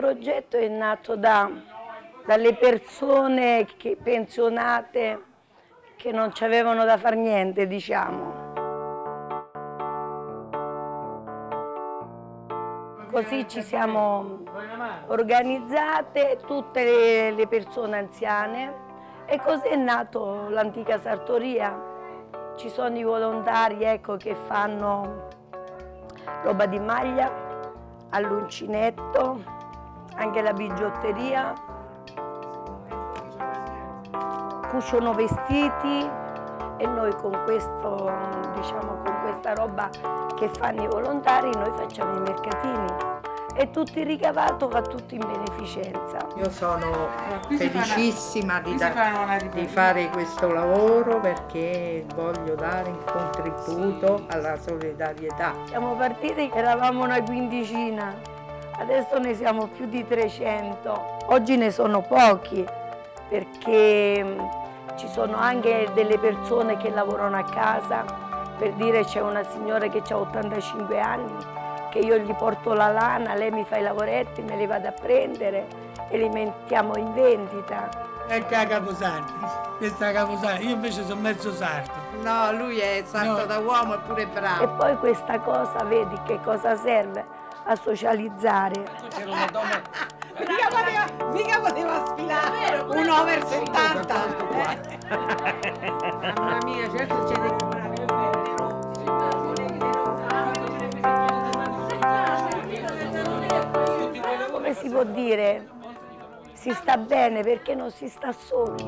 progetto è nato dalle persone pensionate che non ci avevano da far niente, diciamo. Così ci siamo organizzate tutte le persone anziane e così è nato l'antica sartoria. Ci sono i volontari, ecco, che fanno roba di maglia, all'uncinetto, anche la bigiotteria, cuciono vestiti e noi con questo, diciamo, con questa roba che fanno i volontari noi facciamo i mercatini e tutto il ricavato va tutto in beneficenza. Io sono felicissima di fare questo lavoro perché voglio dare un contributo alla solidarietà. Siamo partiti che eravamo una quindicina, adesso ne siamo più di 300. Oggi ne sono pochi perché ci sono anche delle persone che lavorano a casa. Per dire, c'è una signora che ha 85 anni, che io gli porto la lana, lei mi fa i lavoretti, me li vado a prendere e li mettiamo in vendita. Ecco la Caposardi, questa è la Caposardi, io invece sono mezzo sardo. No, lui è sardo da uomo, è pure bravo. E poi questa cosa, vedi che cosa serve? A socializzare. C'era una donna... Mica poteva sfilare un over 70. Mamma mia, certo c'è dei... Come si può dire? Si sta bene perché non si sta soli.